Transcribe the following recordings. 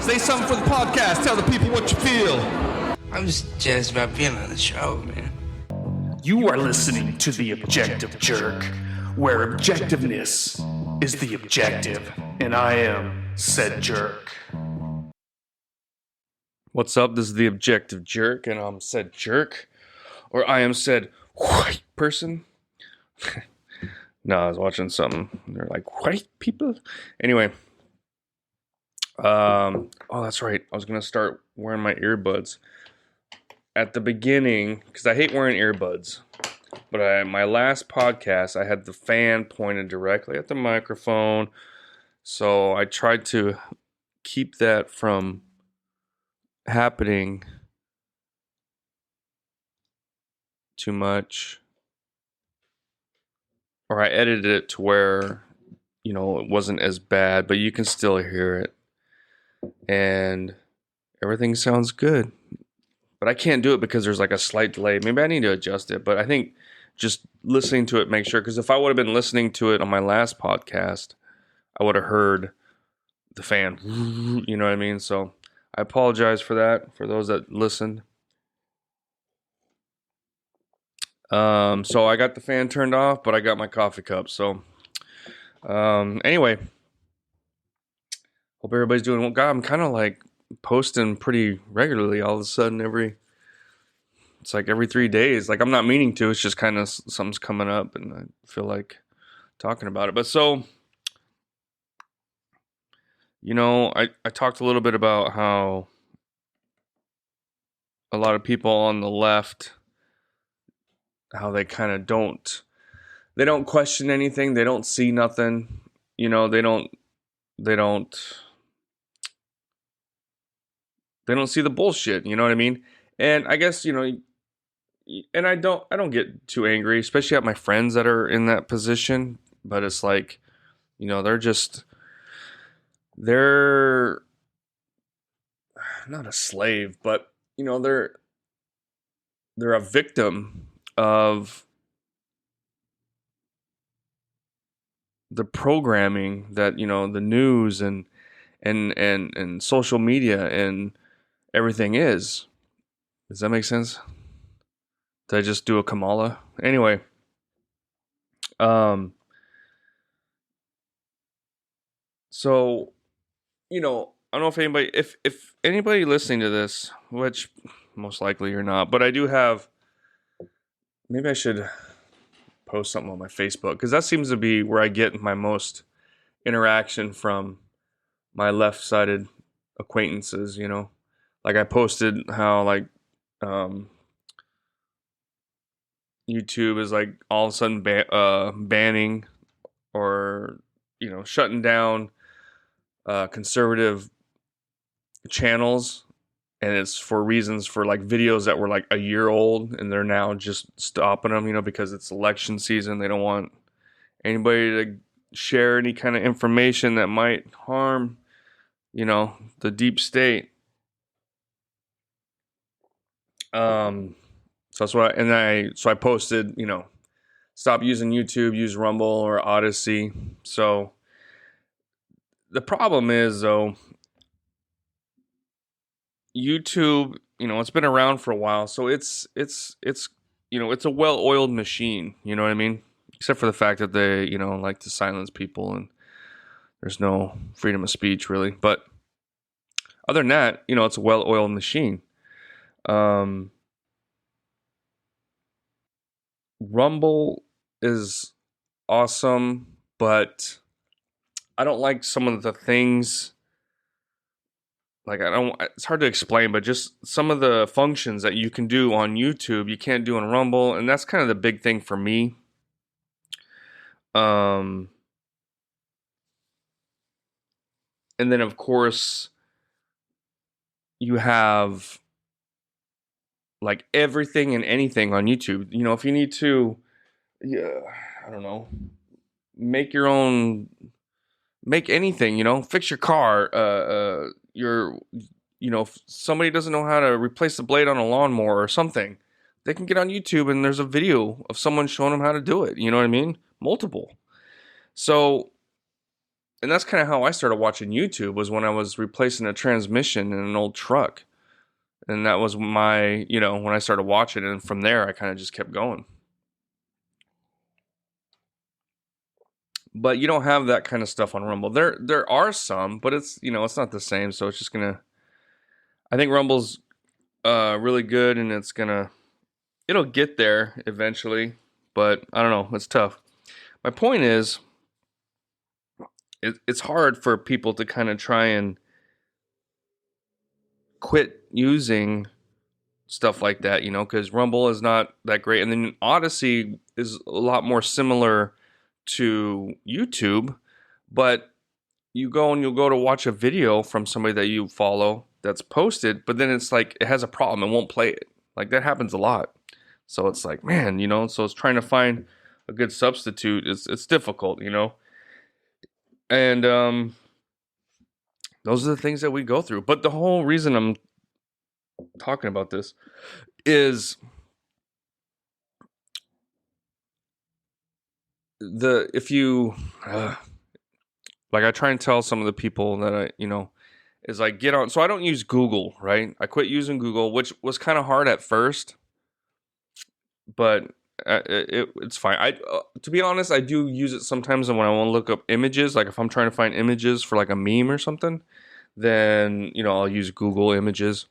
Say something for the podcast. Tell the people what you feel. I'm just jazzed about being on the show, man. You are listening to The Objective Jerk, where objectiveness is the objective, and I am said jerk. What's up? This is The Objective Jerk, and I'm said jerk, or I am said white person. No, I was watching something. They're like, white people? Anyway. Oh, that's right. I was going to start wearing my earbuds at the beginning, because I hate wearing earbuds. But my last podcast, I had the fan pointed directly at the microphone. So I tried to keep that from happening too much. Or I edited it to where, it wasn't as bad, but you can still hear it. And everything sounds good. But I can't do it because there's like a slight delay. Maybe I need to adjust it. But I think just listening to it, make sure. Because if I would have been listening to it on my last podcast, I would have heard the fan. You know what I mean? So I apologize for that, for those that listened. So I got the fan turned off, but I got my coffee cup. So anyway, hope everybody's doing well. God, I'm kind of like posting pretty regularly all of a sudden. It's like every 3 days. Like I'm not meaning to. It's just kind of something's coming up, and I feel like talking about it. But so, I talked a little bit about how a lot of people on the left, how they kind of don't question anything. They don't see nothing. They don't see the bullshit. You know what I mean? And I guess, and I don't get too angry, especially at my friends that are in that position. But it's like, they're not a slave, but they're a victim of the programming that, the news and social media and everything is. Does that make sense? Did I just do a Kamala? Anyway. So, I don't know if anybody listening to this, which most likely you're not, but I do have, maybe I should post something on my Facebook, because that seems to be where I get my most interaction from my left-sided acquaintances, Like I posted how YouTube is like all of a sudden banning or shutting down conservative channels, and it's for reasons for like videos that were like a year old, and they're now just stopping them, because it's election season. They don't want anybody to share any kind of information that might harm, the deep state. So that's what I posted, stop using YouTube, use Rumble or Odyssey. So the problem is, though, YouTube, it's been around for a while, so it's a well-oiled machine, you know what I mean? Except for the fact that they, like to silence people, and there's no freedom of speech really. But other than that, it's a well-oiled machine. Rumble is awesome, but I don't like some of the things. Like it's hard to explain, but just some of the functions that you can do on YouTube, you can't do on Rumble, and that's kind of the big thing for me. And then of course you have like everything and anything on YouTube. If you need to, I don't know, make anything, fix your car, if somebody doesn't know how to replace the blade on a lawnmower or something, they can get on YouTube and there's a video of someone showing them how to do it. You know what I mean? Multiple. So and that's kind of how I started watching YouTube, was when I was replacing a transmission in an old truck. And that was my, when I started watching, and from there I kind of just kept going. But you don't have that kind of stuff on Rumble. There are some, but it's it's not the same. So it's just I think Rumble's really good, and it'll get there eventually. But I don't know, it's tough. My point is, it's hard for people to kind of try and quit using stuff like that, because Rumble is not that great. And then Odyssey is a lot more similar to YouTube, but you'll go to watch a video from somebody that you follow that's posted, but then it's like it has a problem and won't play it. Like that happens a lot. So it's like, man, so it's trying to find a good substitute. It's difficult, and those are the things that we go through. But the whole reason I'm talking about this is if you like, I try and tell some of the people that I is like, get on. So I don't use Google, right? I quit using Google, which was kind of hard at first, but it's fine. To be honest, I do use it sometimes when I want to look up images. Like if I'm trying to find images for like a meme or something, then I'll use Google Images.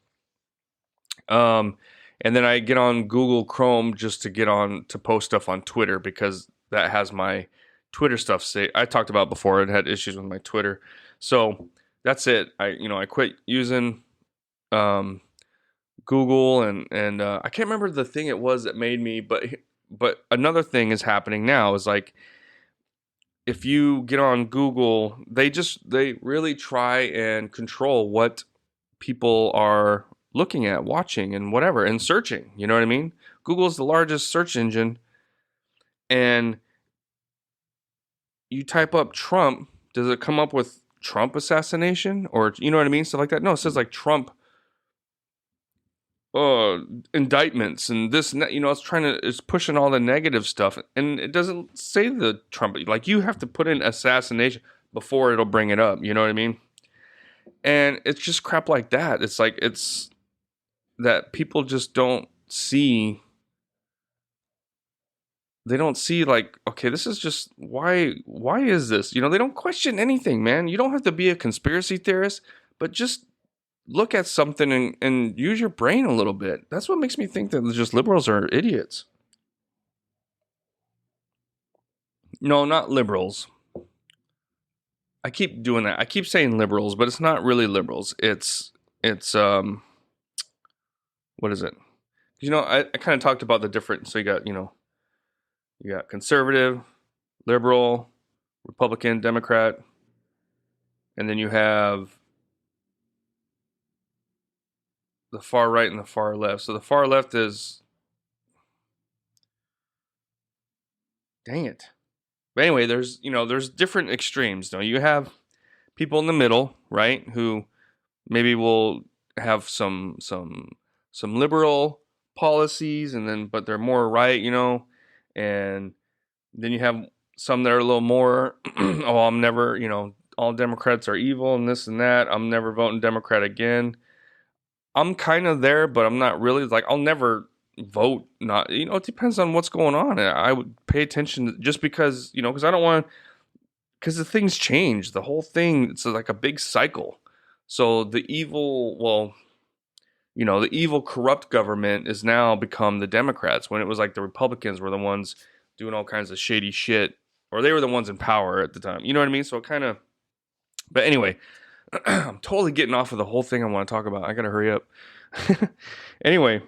And then I get on Google Chrome just to get on to post stuff on Twitter, because that has my Twitter stuff. I talked about before, it had issues with my Twitter. So that's it. I quit using Google, and I can't remember the thing it was that made me, but another thing is happening now is like, if you get on Google, they really try and control what people are looking at, watching, and whatever, and searching. You know what I mean? Google is the largest search engine, and you type up Trump, does it come up with Trump assassination, or you know what I mean, stuff like that? No, it says like Trump indictments and this and that. It's pushing all the negative stuff, and it doesn't say the Trump. Like, you have to put in assassination before it'll bring it up. You know what I mean? And it's just crap like that. It's like, it's that people just don't see. They don't see, like, okay, this is just, why is this? They don't question anything, man. You don't have to be a conspiracy theorist, but just look at something and use your brain a little bit. That's what makes me think that just liberals are idiots. No, not liberals. I keep doing that. I keep saying liberals, but it's not really liberals. It's what is it? I kind of talked about the different, so you got conservative, liberal, Republican, Democrat, and then you have the far right and the far left. So the far left is, dang it. But anyway, there's different extremes. You have people in the middle, right, who maybe will have some liberal policies, but they're more right, and then you have some that are a little more, oh, I'm never, all Democrats are evil and this and that. I'm never voting Democrat again. I'm kind of there, but I'm not really. Like, I'll never vote. Not, it depends on what's going on. I would pay attention just because, because I don't want, because the things change. The whole thing, it's like a big cycle. So the evil corrupt government is now become the Democrats, when it was like the Republicans were the ones doing all kinds of shady shit, or they were the ones in power at the time. You know what I mean? So it kind of, but anyway, I'm totally getting off of the whole thing I want to talk about. I got to hurry up. Anyway.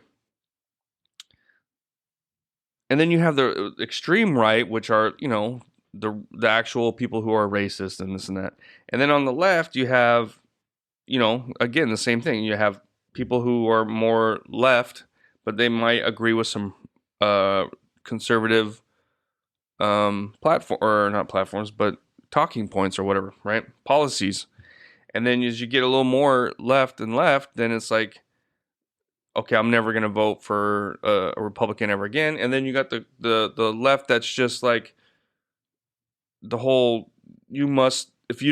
And then you have the extreme right, which are, the actual people who are racist and this and that. And then on the left, you have, again, the same thing. You have people who are more left, but they might agree with some conservative platform, or not platforms, but talking points or whatever, right? Policies. And then as you get a little more left, then it's like, okay, I'm never going to vote for a Republican ever again. And then you got the left that's just like the whole, you must if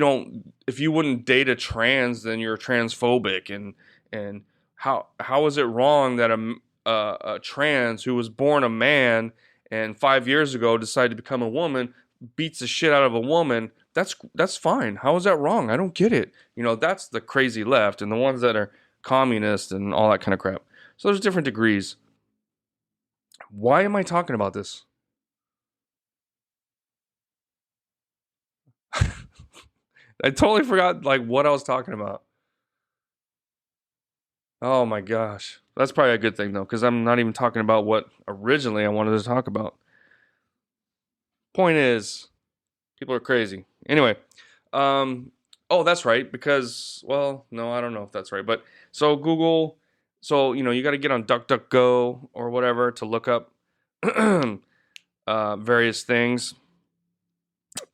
you wouldn't date a trans, then you're transphobic. And how is it wrong that a trans who was born a man and 5 years ago decided to become a woman beats the shit out of a woman? That's fine. How is that wrong? I don't get it. That's the crazy left and the ones that are communist and all that kind of crap. So there's different degrees. Why am I talking about this? I totally forgot what I was talking about. Oh my gosh. That's probably a good thing though, because I'm not even talking about what originally I wanted to talk about. Point is, people are crazy. Anyway, oh, that's right, because, well, no, I don't know if that's right, but so Google, so, you got to get on DuckDuckGo or whatever to look up various things.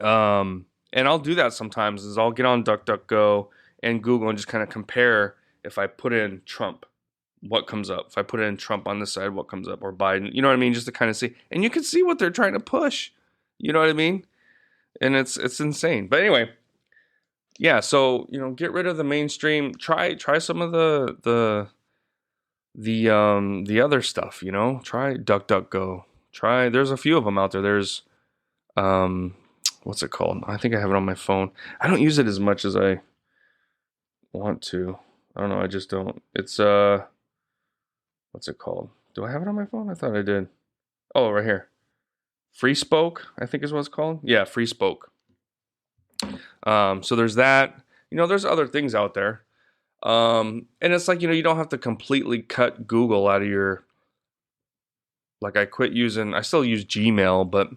And I'll do that sometimes, is I'll get on DuckDuckGo and Google and just kind of compare if I put in Trump, what comes up. If I put in Trump on this side, what comes up, or Biden, you know what I mean? Just to kind of see. And you can see what they're trying to push. You know what I mean? And it's insane. But anyway, yeah, so, get rid of the mainstream. Try some of the other stuff, Try DuckDuckGo. There's a few of them out there. There's what's it called? I think I have it on my phone. I don't use it as much as I want to. I don't know, I just don't. It's what's it called? Do I have it on my phone? I thought I did. Oh, right here. Free Spoke, I think is what it's called. Yeah, Free Spoke. So there's that. There's other things out there. And it's you don't have to completely cut Google out of your, I still use Gmail, but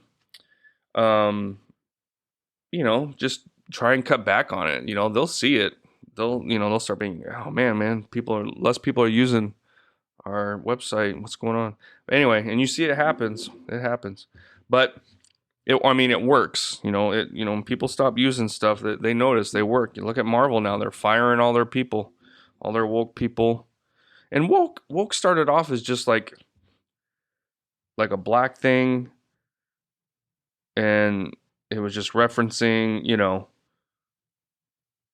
just try and cut back on it. They'll see it. They'll start being, oh man, less people are using our website. What's going on? But anyway, and you see it happens. It happens. But it works. When people stop using stuff that they notice, they work. You look at Marvel now; they're firing all their people, all their woke people. And woke started off as just like a black thing, and it was just referencing,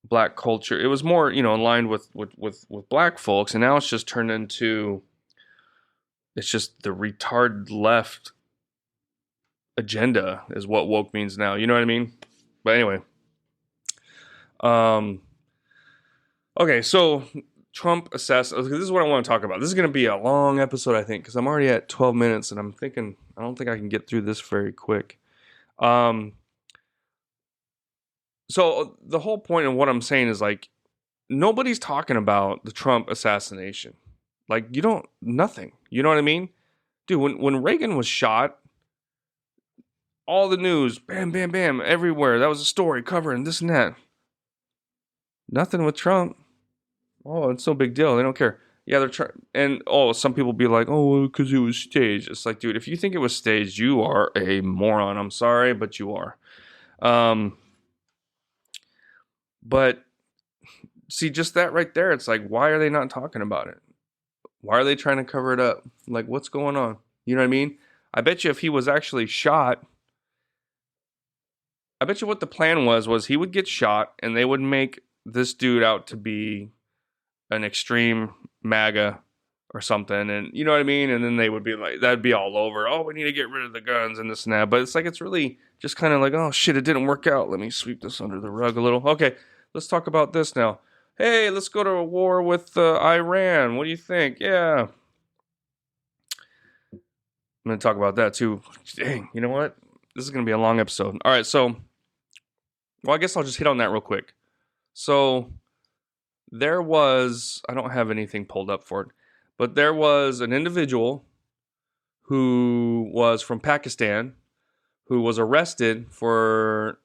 black culture. It was more, aligned with black folks, and now it's just turned into, it's just the retard left agenda is what woke means now. You know what I mean? But anyway, okay, so Trump this is what I want to talk about. This is going to be a long episode, I think, because I'm already at 12 minutes, and I'm thinking I don't think I can get through this very quick. So the whole point of what I'm saying is nobody's talking about the Trump assassination. Nothing. You know what I mean? Dude, when Reagan was shot, all the news, bam, bam, bam, everywhere. That was a story covering this and that. Nothing with Trump. Oh, it's no big deal. They don't care. Yeah, they're trying. And, some people be like, oh, because it was staged. It's dude, if you think it was staged, you are a moron. I'm sorry, but you are. But see, just that right there, it's why are they not talking about it? Why are they trying to cover it up? What's going on? You know what I mean? I bet you if he was actually shot, I bet you what the plan was he would get shot and they would make this dude out to be an extreme MAGA or something. And you know what I mean? And then they would be that'd be all over. Oh, we need to get rid of the guns and this and that. But it's it's really just kind of oh shit, it didn't work out. Let me sweep this under the rug a little. Okay, let's talk about this now. Hey, let's go to a war with Iran. What do you think? Yeah. I'm going to talk about that too. Dang, you know what? This is going to be a long episode. All right, so, I guess I'll just hit on that real quick. So, I don't have anything pulled up for it, but there was an individual who was from Pakistan who was arrested for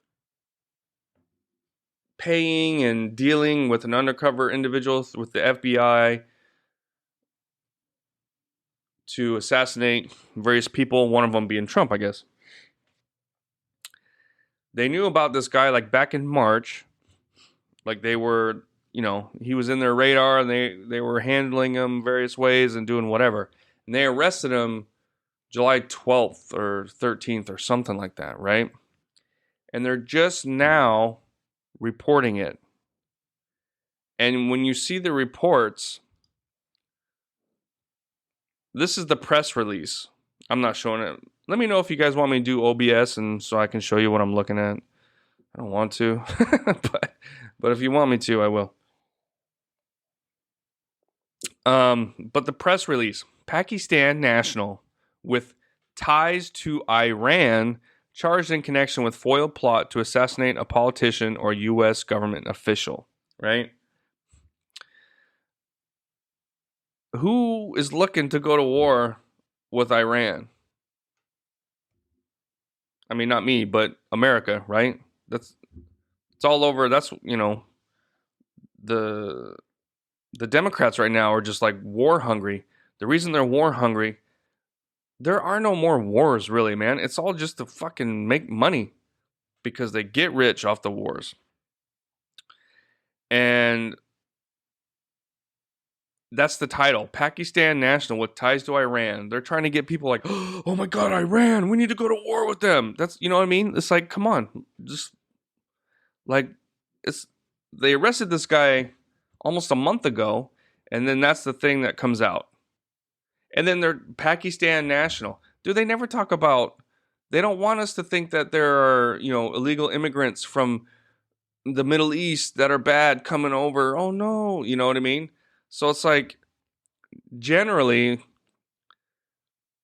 paying and dealing with an undercover individual with the FBI to assassinate various people, one of them being Trump, I guess. They knew about this guy back in March. They were, he was in their radar and they were handling him various ways and doing whatever. And they arrested him July 12th or 13th or something like that, right? And they're just now reporting it. And when you see the reports, this is the press release. I'm not showing it. Let me know if you guys want me to do OBS and so I can show you what I'm looking at. I don't want to, but if you want me to, I will. But the press release, Pakistan national with ties to Iran charged in connection with foiled plot to assassinate a politician or U.S. government official, right? Who is looking to go to war with Iran? I mean, not me, but America, right? It's all over. That's, the Democrats right now are just like war hungry. The reason they're war hungry, there are no more wars really, man. It's all just to fucking make money because they get rich off the wars. And that's the title. Pakistan national with ties to Iran. They're trying to get people like, oh my God, Iran, we need to go to war with them. That's, you know what I mean? It's like, come on. Just like, they arrested this guy almost a month ago. And then that's the thing that comes out. And then they're Pakistan national. Dude, they never talk about, they don't want us to think that there are, illegal immigrants from the Middle East that are bad coming over. Oh no. You know what I mean? So it's like, generally,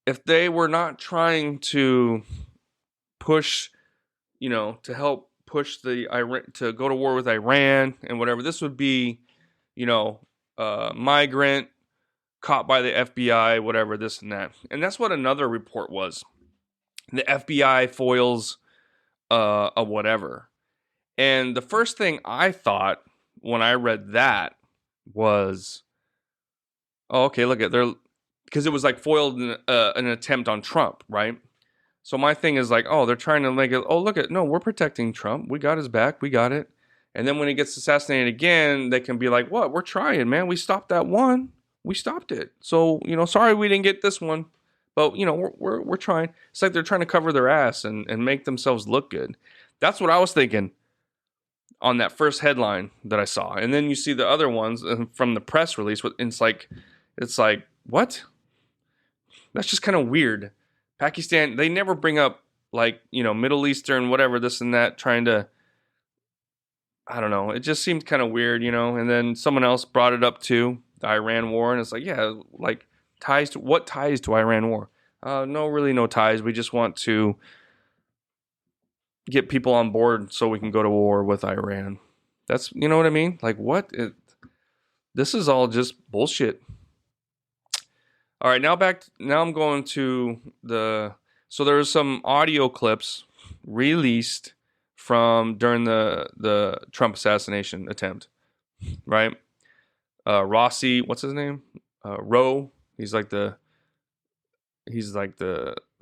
if they were not trying to push, to help push the Iran to go to war with Iran and whatever, this would be, migrant caught by the FBI, whatever, this and that. And that's what another report was. The FBI foils a whatever. And the first thing I thought when I read that was, oh, okay, look at they're, because it was like foiled an attempt on Trump, right? So my thing is like, oh, they're trying to make it, oh, look at, no, we're protecting Trump. We got his back. We got it. And then when he gets assassinated again, they can be like, what? We're trying, man. We stopped that one. We stopped it. So, sorry we didn't get this one. But, we're trying. It's like they're trying to cover their ass and make themselves look good. That's what I was thinking on that first headline that I saw. And then you see the other ones from the press release. It's like, what? That's just kind of weird. Pakistan, they never bring up like, Middle Eastern, whatever, this and that, trying to, I don't know. It just seemed kind of weird, and then someone else brought it up too, the Iran war. And it's like, yeah, like what ties to Iran war? No ties. We just want to get people on board so we can go to war with Iran. That's, you know what I mean? Like what? This is all just bullshit. All right, now I'm going to so there's some audio clips released from during the Trump assassination attempt, right? Rossi, what's his name? Rowe. He's like the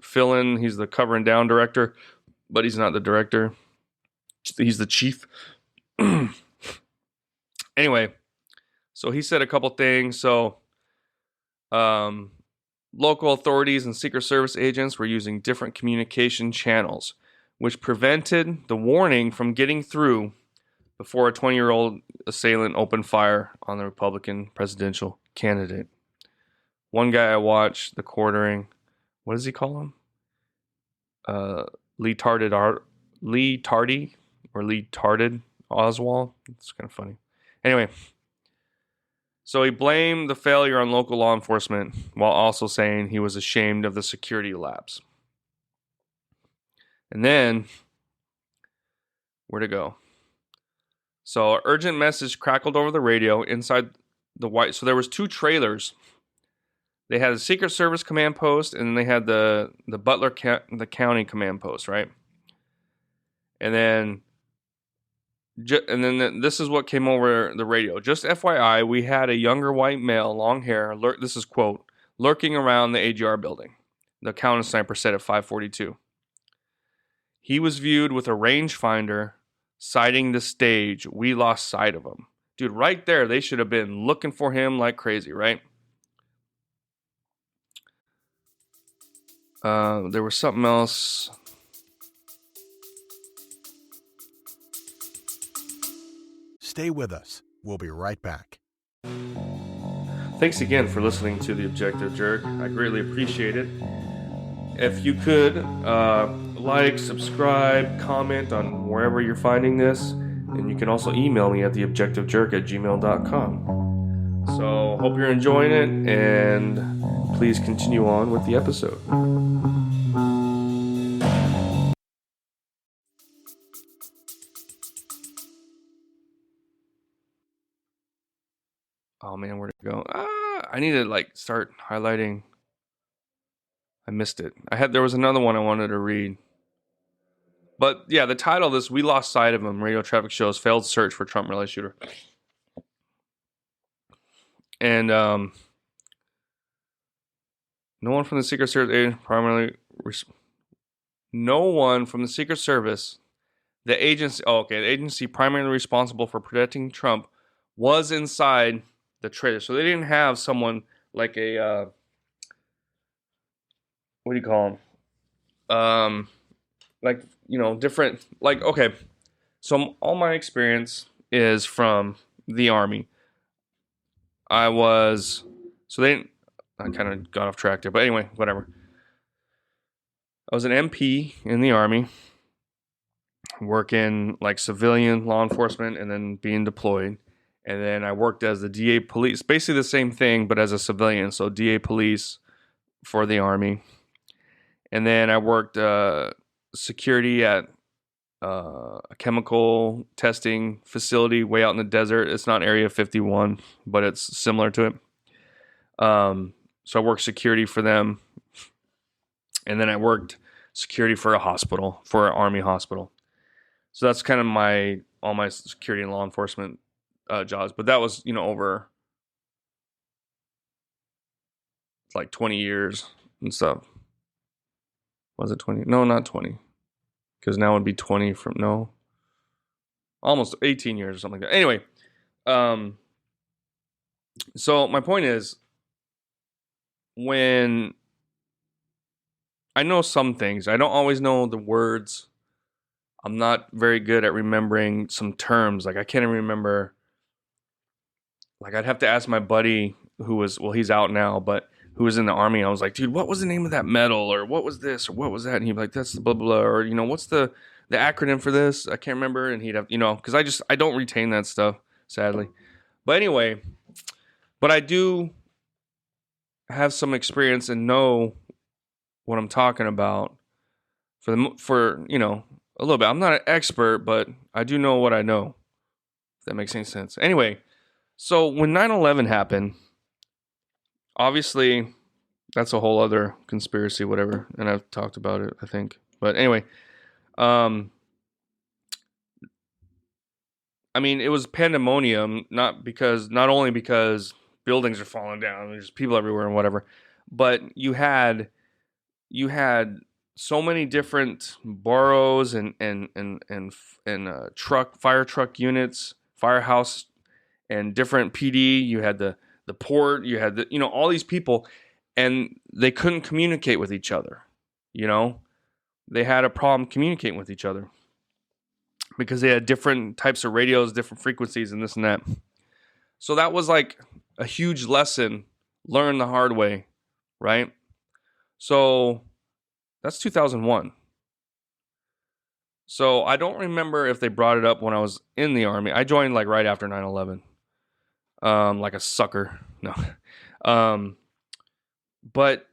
fill-in. He's the covering down director, but he's not the director. He's the chief. Anyway, so he said a couple things. So, local authorities and Secret Service agents were using different communication channels, which prevented the warning from getting through before a 20-year-old assailant opened fire on the Republican presidential candidate. One guy I watched, the quartering, what does he call him? Lee Tarded Oswald. It's kind of funny. Anyway, so he blamed the failure on local law enforcement while also saying he was ashamed of the security lapse. And then, where'd it go? So, an urgent message crackled over the radio inside the White. So there was two trailers. They had a Secret Service command post, and then they had the Butler the county command post, right? And then this is what came over the radio. Just FYI, we had a younger white male, long hair. This is quote, lurking around the AGR building. The counter sniper said at 5:42. He was viewed with a rangefinder sighting the stage. We lost sight of him. Dude, right there, they should have been looking for him like crazy, right? There was something else. Stay with us. We'll be right back. Thanks again for listening to The Objective Jerk. I greatly appreciate it. If you could like, subscribe, comment on wherever you're finding this, and you can also email me at theobjectivejerk@gmail.com. So, hope you're enjoying it, and please continue on with the episode. Oh man, where'd it go? I need to start highlighting. I missed it. There was another one I wanted to read. But yeah, the title of this, We Lost Sight of Him, Radio Traffic Shows, Failed Search for Trump Rally Shooter. And no one from the Secret Service, the agency primarily responsible for protecting Trump was inside the trailer. So they didn't have someone like a, what do you call them? Different, okay. So all my experience is from the Army. I kind of got off track there, but anyway, whatever. I was an MP in the Army, working like civilian law enforcement and then being deployed. And then I worked as the DA police, basically the same thing, but as a civilian. So DA police for the Army. And then I worked security at a chemical testing facility way out in the desert. It's not Area 51, but it's similar to it. So I worked security for them. And then I worked security for a hospital, for an Army hospital. So that's kind of all my security and law enforcement jobs. But that was, over like 20 years and stuff. Was it 20? No, not 20. Because now it would be 20 almost 18 years or something like that. Anyway, so my point is, when I know some things, I don't always know the words. I'm not very good at remembering some terms. I can't even remember. I'd have to ask my buddy he's out now, but who was in the Army. I was like, dude, what was the name of that medal? Or what was this? Or what was that? And he'd be like, that's the blah, blah, blah. Or, what's the acronym for this? I can't remember. And he'd have, because I don't retain that stuff, sadly. But anyway, I do have some experience and know what I'm talking about for a little bit. I'm not an expert, but I do know what I know. If that makes any sense. Anyway, so when 9/11 happened, obviously, that's a whole other conspiracy, whatever, and I've talked about it, I think. But anyway, it was pandemonium, not only because buildings are falling down, there's people everywhere and whatever, but you had so many different boroughs and fire truck units, firehouse, and different PD. You had the port, you had all these people, and they couldn't communicate with each other. They had a problem communicating with each other because they had different types of radios, different frequencies, and this and that. So that was like a huge lesson learned the hard way, right? So that's 2001. So I don't remember if they brought it up when I was in the Army. I joined right after 9/11. Like a sucker. No. But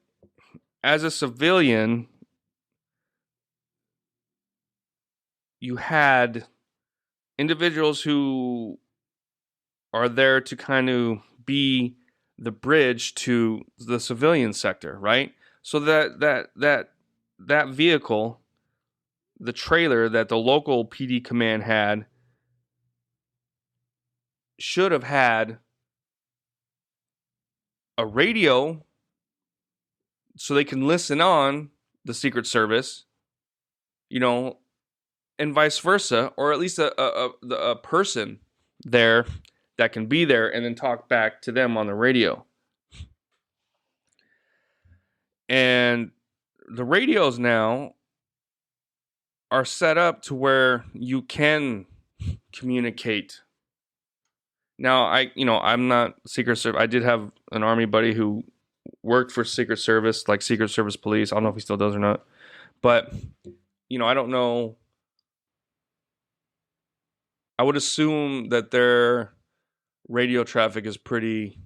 as a civilian, you had individuals who are there to kind of be the bridge to the civilian sector, right? So that vehicle, the trailer that the local PD command had, should have had a radio so they can listen on the Secret Service, and vice versa, or at least a person there that can be there and then talk back to them on the radio. And the radios now are set up to where you can communicate Now, I'm not Secret Service. I did have an Army buddy who worked for Secret Service, like Secret Service Police. I don't know if he still does or not. But, I don't know. I would assume that their radio traffic is pretty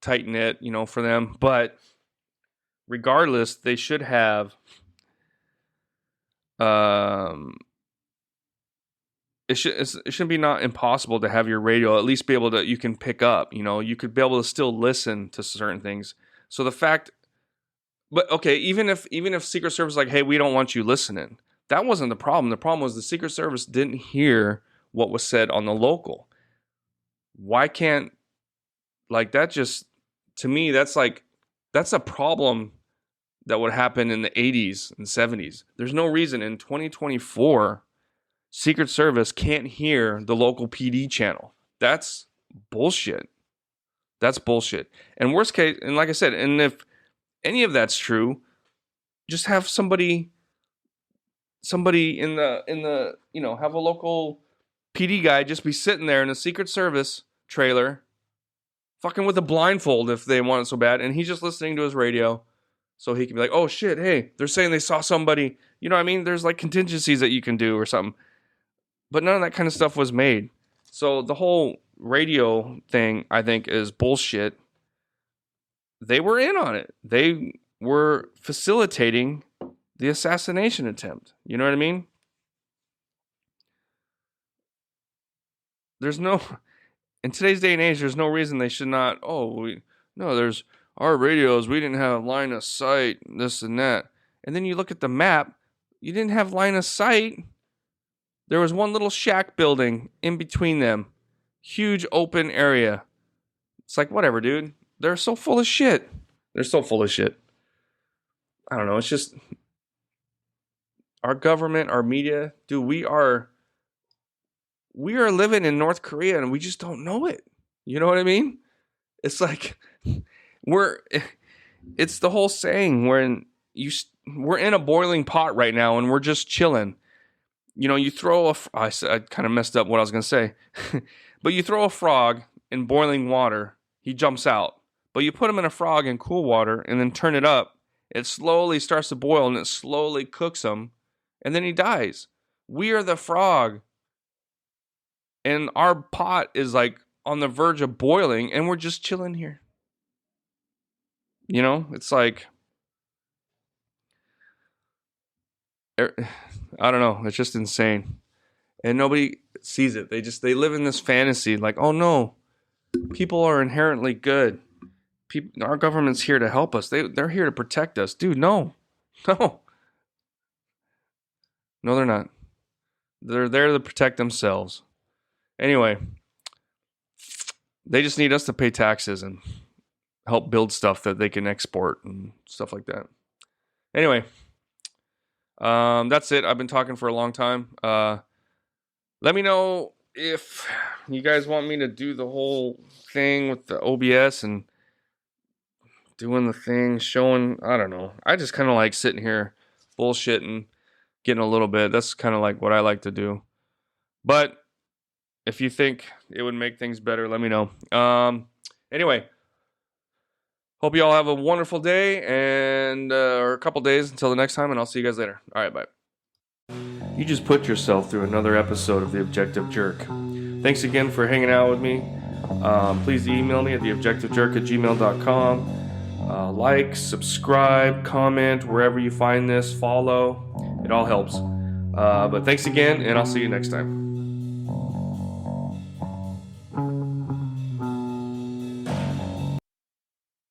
tight-knit, for them. But regardless, they should have... It shouldn't be not impossible to have your radio at least be able to, you can pick up, you could be able to still listen to certain things. So the fact, but okay, even if Secret Service is like, hey, we don't want you listening, that wasn't the problem. The problem was the Secret Service didn't hear what was said on the local. Why can't, like, that just, to me, that's a problem that would happen in the 80s and 70s. There's no reason in 2024 Secret Service can't hear the local PD channel. That's bullshit. That's bullshit. And worst case, and like I said, and if any of that's true, just have somebody in the have a local PD guy just be sitting there in a Secret Service trailer, fucking with a blindfold if they want it so bad, and he's just listening to his radio, so he can be like, oh shit, hey, they're saying they saw somebody. You know what I mean? There's like contingencies that you can do or something. But none of that kind of stuff was made. So the whole radio thing, I think, is bullshit. They were in on it. They were facilitating the assassination attempt. You know what I mean? In today's day and age, there's no reason they should not, there's our radios, we didn't have line of sight, this and that. And then you look at the map, you didn't have line of sight. There was one little shack building in between them. Huge open area. It's like, whatever, dude. They're so full of shit. They're so full of shit. I don't know. It's just our government, our media, dude, we are living in North Korea and we just don't know it. You know what I mean? It's like it's the whole saying we're in a boiling pot right now and we're just chilling. You throw I kind of messed up what I was going to say. But you throw a frog in boiling water, he jumps out. But you put him in a frog in cool water and then turn it up, it slowly starts to boil and it slowly cooks him, and then he dies. We are the frog. And our pot is like on the verge of boiling and we're just chilling here. It's like, I don't know. It's just insane. And nobody sees it. They live in this fantasy like, oh no, people are inherently good. Our government's here to help us. They're here to protect us. Dude, no. No, they're not. They're there to protect themselves. Anyway, they just need us to pay taxes and help build stuff that they can export and stuff like that. Anyway, that's it. I've been talking for a long time. Let me know if you guys want me to do the whole thing with the OBS and doing the thing, showing, I don't know. I just kind of like sitting here bullshitting, getting a little bit. That's kind of like what I like to do. But if you think it would make things better, let me know. Anyway, hope you all have a wonderful day and or a couple days until the next time, and I'll see you guys later. All right, bye. You just put yourself through another episode of The Objective Jerk. Thanks again for hanging out with me. Please email me at theobjectivejerk@gmail.com. Like, subscribe, comment, wherever you find this, follow. It all helps. But thanks again, and I'll see you next time.